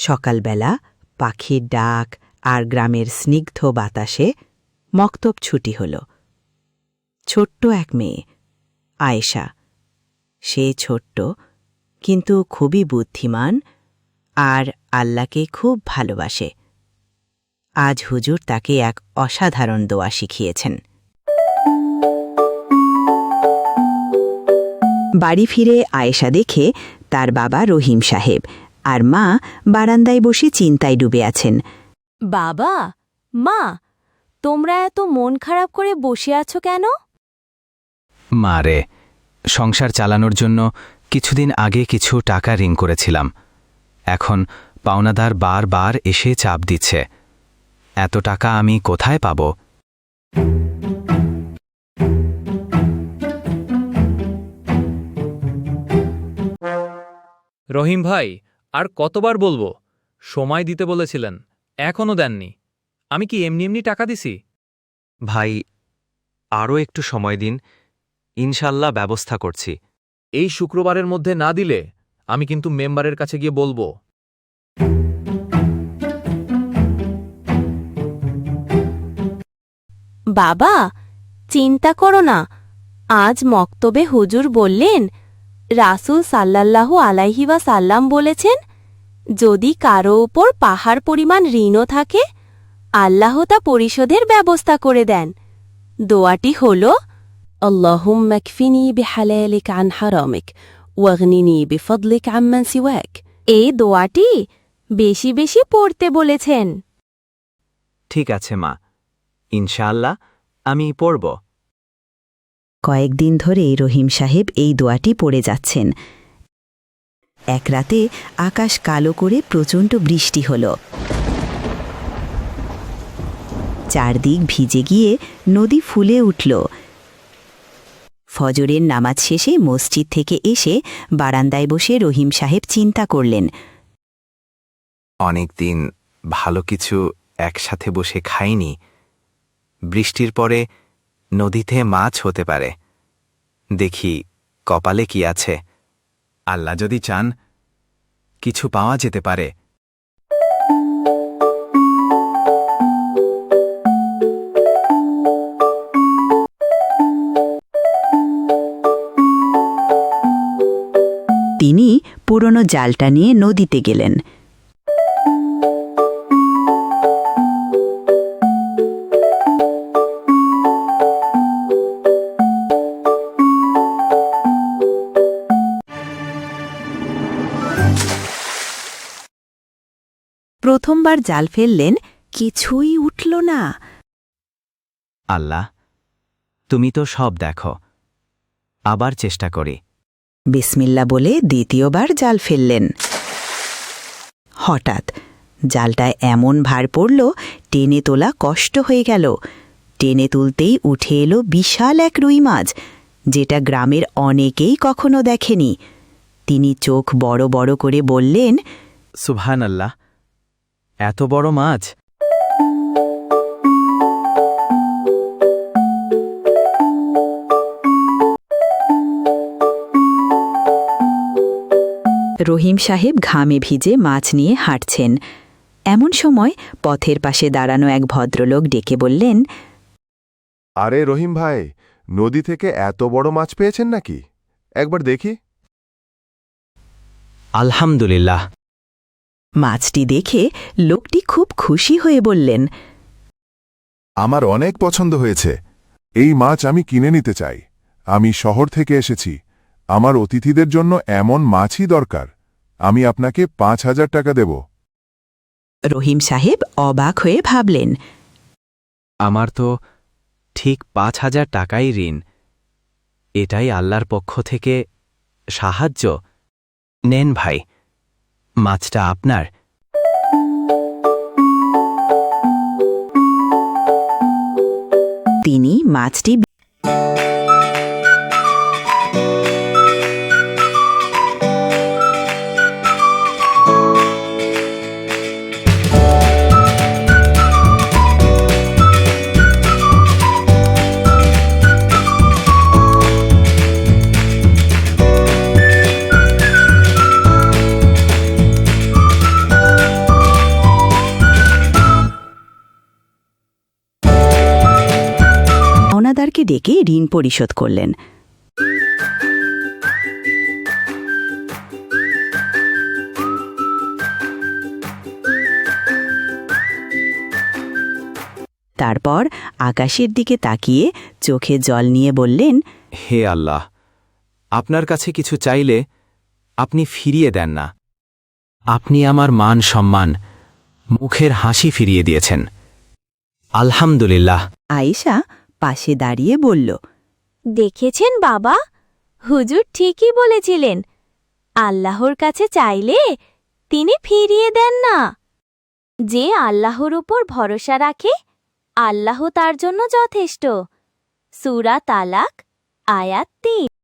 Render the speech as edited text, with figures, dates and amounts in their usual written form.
সকালবেলা পাখির ডাক আর গ্রামের স্নিগ্ধ বাতাসে মক্তব ছুটি হল। ছোট্ট এক মেয়ে, আয়েশা। সে ছোট্ট, কিন্তু খুবই বুদ্ধিমান আর আল্লাহকে খুব ভালোবাসে। আজ হুজুর তাকে এক অসাধারণ দোয়া শিখিয়েছেন। বাড়ি ফিরে আয়েশা দেখে তার বাবা রহিম সাহেব আর মা বারান্দায় বসে চিন্তায় ডুবে আছেন। বাবা, মা, তোমরা এত মন খারাপ করে বসে আছো কেন? মা রে, সংসার চালানোর জন্য কিছুদিন আগে কিছু টাকা ঋণ করেছিলাম। এখন পাওনাদার বারবার এসে চাপ দিচ্ছে। এত টাকা আমি কোথায় পাব? রহিম ভাই, আর কতবার বলবো? সময় দিতে বলেছিলেন, এখনও দেননি। আমি কি এমনি এমনি টাকা দিছি? ভাই, আরও একটু সময় দিন, ইনশাল্লাহ ব্যবস্থা করছি। এই শুক্রবারের মধ্যে না দিলে আমি কিন্তু মেম্বারের কাছে গিয়ে বলবো। বাবা, চিন্তা করো না। আজ মক্তবে হুজুর বললেন, রাসূল সাল্লাল্লাহু আলাইহি ওয়াসাল্লাম বলেছেন, যদি কারো ওপর পাহাড় পরিমাণ ঋণও থাকে, আল্লাহ তা পরিশোধের ব্যবস্থা করে দেন। দোয়াটি হল, আল্লাহুম্মা কফিনি বিহালালিক আন হারামিক ওয়াগনিনি বিফদলিক আম্মান সিওয়াক। এই দোয়াটি বেশি বেশি পড়তে বলেছেন। ঠিক আছে মা, ইনশাআল্লাহ আমি পড়ব। কয়েকদিন ধরে রহিম সাহেব এই দোয়াটি পড়ে যাচ্ছেন। এক রাতে আকাশ কালো করে প্রচণ্ড বৃষ্টি হল। চারদিক ভিজে গিয়ে নদী ফুলে উঠল। ফজরের নামাজ শেষে মসজিদ থেকে এসে বারান্দায় বসে রহিম সাহেব চিন্তা করলেন। অনেকদিন ভালো কিছু একসাথে বসে খাইনি। বৃষ্টির পরে নদীতে মাছ হতে পারে। দেখি কপালে কি আছে। আল্লাহ যদি চান, কিছু পাওয়া যেতে পারে। তিনি পুরনো জালটা নিয়ে নদীতে গেলেন। প্রথমবার জাল ফেললেন, কিছুই উঠল না। আল্লাহ, তুমি তো সব দেখো, আবার চেষ্টা করি। বিসমিল্লা বলে দ্বিতীয়বার জাল ফেললেন। হঠাৎ জালটায় এমন ভার পড়ল, টেনে তোলা কষ্ট হয়ে গেল। টেনে তুলতেই উঠে এলো বিশাল এক রুই মাছ, যেটা গ্রামের অনেকেই কখনো দেখেনি। তিনি চোখ বড় বড় করে বললেন, সুবহানাল্লাহ, এত বড় মাছ! রহিম সাহেব ঘামে ভিজে মাছ নিয়ে হাঁটছেন। এমন সময় পথের পাশে দাঁড়ানো এক ভদ্রলোক ডেকে বললেন, আরে রহিম ভাই, নদী থেকে এত বড় মাছ পেয়েছেন নাকি? একবার দেখি। আলহামদুলিল্লাহ। মাছটি দেখে লোকটি খুব খুশি হয়ে বললেন, আমার অনেক পছন্দ হয়েছে। এই মাছ আমি কিনে নিতে চাই। আমি শহর থেকে এসেছি। আমার অতিথিদের জন্য এমন মাছই দরকার। আমি আপনাকে ৫,০০০ টাকা দেব। রহিম সাহেব অবাক হয়ে ভাবলেন, আমার তো ঠিক ৫,০০০ টাকাই ঋণ। এটাই আল্লাহর পক্ষ থেকে সাহায্য। নেন ভাই, মাছটা আপনার। তিনি মাছটি ঠিকাদারকে ডেকে ঋণ পরিশোধ করলেন। তারপর আকাশের দিকে তাকিয়ে চোখে জল নিয়ে বললেন, হে আল্লাহ, আপনার কাছে কিছু চাইলে আপনি ফিরিয়ে দেন না। আপনি আমার মান সম্মান, মুখের হাসি ফিরিয়ে দিয়েছেন। আলহামদুলিল্লাহ। আয়েশা পাশে দাঁড়িয়ে বলল, দেখেছেন বাবা, হুজুর ঠিকই বলেছিলেন, আল্লাহর কাছে চাইলে তিনি ফিরিয়ে দেন না। যে আল্লাহর উপর ভরসা রাখে, আল্লাহ তার জন্য যথেষ্ট। সূরা তালাক, আয়াত 3।